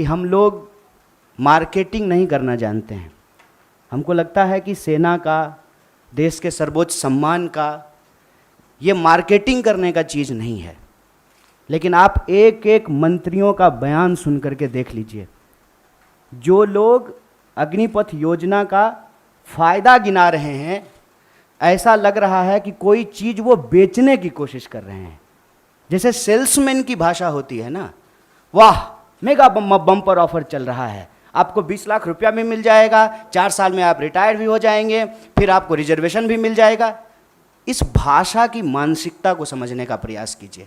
कि हम लोग मार्केटिंग नहीं करना जानते हैं। हमको लगता है कि सेना का, देश के सर्वोच्च सम्मान का, ये मार्केटिंग करने का चीज़ नहीं है। लेकिन आप एक एक मंत्रियों का बयान सुन करके देख लीजिए। जो लोग अग्निपथ योजना का फ़ायदा गिना रहे हैं, ऐसा लग रहा है कि कोई चीज़ वो बेचने की कोशिश कर रहे हैं। जैसे सेल्समैन की भाषा होती है ना, वाह मेगा बम्पर ऑफर चल रहा है, आपको 20 लाख रुपया भी मिल जाएगा, 4 साल में आप रिटायर भी हो जाएंगे, फिर आपको रिजर्वेशन भी मिल जाएगा। इस भाषा की मानसिकता को समझने का प्रयास कीजिए।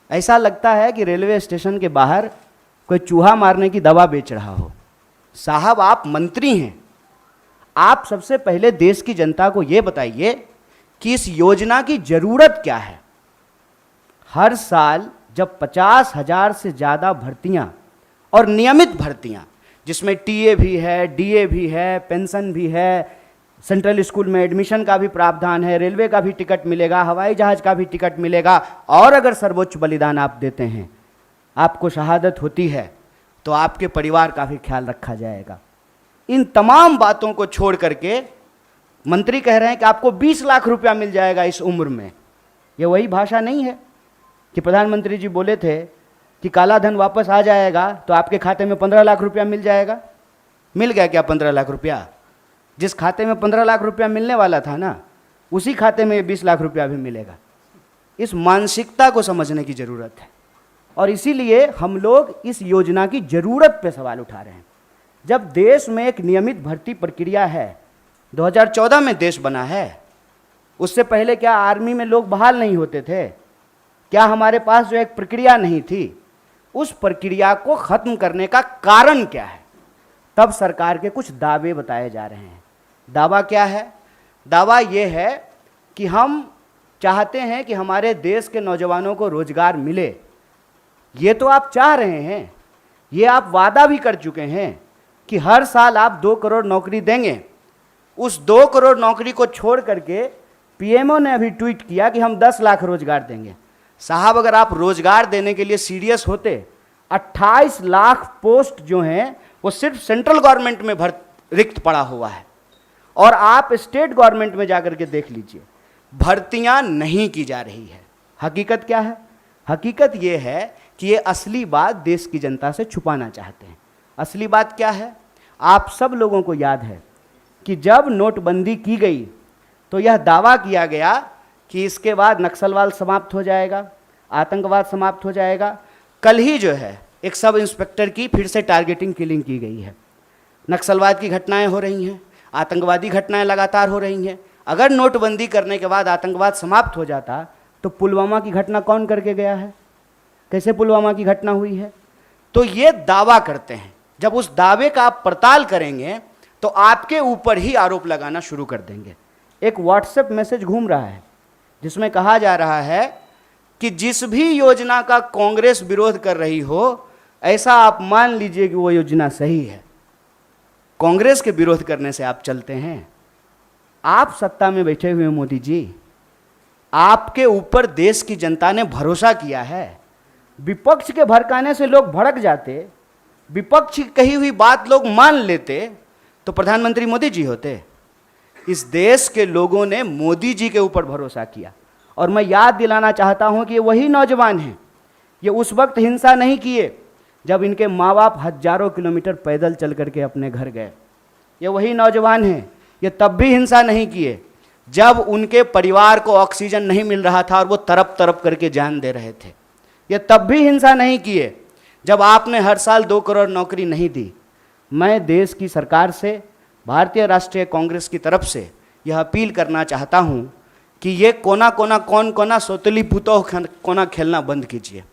ऐसा लगता है कि रेलवे स्टेशन के बाहर कोई चूहा मारने की दवा बेच रहा हो। साहब, आप मंत्री हैं, आप सबसे पहले देश की जनता को यह बताइए कि इस योजना की जरूरत क्या है। हर साल जब 50,000 से ज़्यादा भर्तियां और नियमित भर्तियां, जिसमें टीए भी है, डीए भी है, पेंशन भी है, सेंट्रल स्कूल में एडमिशन का भी प्रावधान है, रेलवे का भी टिकट मिलेगा, हवाई जहाज का भी टिकट मिलेगा, और अगर सर्वोच्च बलिदान आप देते हैं, आपको शहादत होती है, तो आपके परिवार का भी ख्याल रखा जाएगा। इन तमाम बातों को छोड़ करके मंत्री कह रहे हैं कि आपको 20 लाख रुपया मिल जाएगा इस उम्र में। ये वही भाषा नहीं है कि प्रधानमंत्री जी बोले थे कि काला धन वापस आ जाएगा तो आपके खाते में 15 लाख रुपया मिल जाएगा। मिल गया क्या 15 लाख रुपया? जिस खाते में 15 लाख रुपया मिलने वाला था ना, उसी खाते में 20 लाख रुपया भी मिलेगा। इस मानसिकता को समझने की ज़रूरत है, और इसीलिए हम लोग इस योजना की ज़रूरत पे सवाल उठा रहे हैं। जब देश में एक नियमित भर्ती प्रक्रिया है, 2014 में देश बना है, उससे पहले क्या आर्मी में लोग बहाल नहीं होते थे? क्या हमारे पास जो एक प्रक्रिया नहीं थी, उस प्रक्रिया को खत्म करने का कारण क्या है? तब सरकार के कुछ दावे बताए जा रहे हैं। दावा क्या है? दावा यह है कि हम चाहते हैं कि हमारे देश के नौजवानों को रोजगार मिले। ये तो आप चाह रहे हैं, ये आप वादा भी कर चुके हैं कि हर साल आप 2 करोड़ नौकरी देंगे। उस 2 करोड़ नौकरी को छोड़ करके पीएमओ ने अभी ट्वीट किया कि हम 10 लाख रोजगार देंगे। साहब, अगर आप रोजगार देने के लिए सीरियस होते, 28 लाख पोस्ट जो हैं वो सिर्फ सेंट्रल गवर्नमेंट में रिक्त पड़ा हुआ है, और आप स्टेट गवर्नमेंट में जाकर के देख लीजिए, भर्तियां नहीं की जा रही है। हकीकत क्या है? हकीकत ये है कि ये असली बात देश की जनता से छुपाना चाहते हैं। असली बात क्या है? आप सब लोगों को याद है कि जब नोटबंदी की गई तो यह दावा किया गया कि इसके बाद नक्सलवाद समाप्त हो जाएगा, आतंकवाद समाप्त हो जाएगा। कल ही जो है एक सब इंस्पेक्टर की फिर से टारगेटिंग किलिंग की गई है। नक्सलवाद की घटनाएं हो रही हैं, आतंकवादी घटनाएं लगातार हो रही हैं। अगर नोटबंदी करने के बाद आतंकवाद समाप्त हो जाता तो पुलवामा की घटना कौन करके गया है? कैसे पुलवामा की घटना हुई है? तो ये दावा करते हैं। जब उस दावे का आप पड़ताल करेंगे तो आपके ऊपर ही आरोप लगाना शुरू कर देंगे। एक व्हाट्सएप मैसेज घूम रहा है जिसमें कहा जा रहा है कि जिस भी योजना का कांग्रेस विरोध कर रही हो, ऐसा आप मान लीजिए कि वो योजना सही है। कांग्रेस के विरोध करने से आप चलते हैं? आप सत्ता में बैठे हुए मोदी जी, आपके ऊपर देश की जनता ने भरोसा किया है। विपक्ष के भड़काने से लोग भड़क जाते, विपक्ष की कही हुई बात लोग मान लेते, तो प्रधानमंत्री मोदी जी होते। इस देश के लोगों ने मोदी जी के ऊपर भरोसा किया, और मैं याद दिलाना चाहता हूं कि ये वही नौजवान हैं। ये उस वक्त हिंसा नहीं किए जब इनके माँ बाप हजारों किलोमीटर पैदल चल करके अपने घर गए। ये वही नौजवान हैं, ये तब भी हिंसा नहीं किए जब उनके परिवार को ऑक्सीजन नहीं मिल रहा था और वो तरप तरप करके जान दे रहे थे। ये तब भी हिंसा नहीं किए जब आपने हर साल 2 करोड़ नौकरी नहीं दी। मैं देश की सरकार से, भारतीय राष्ट्रीय कांग्रेस की तरफ से यह अपील करना चाहता हूं कि ये कोना कोना कौन कोना सोतली पुतोह कोना खेलना बंद कीजिए।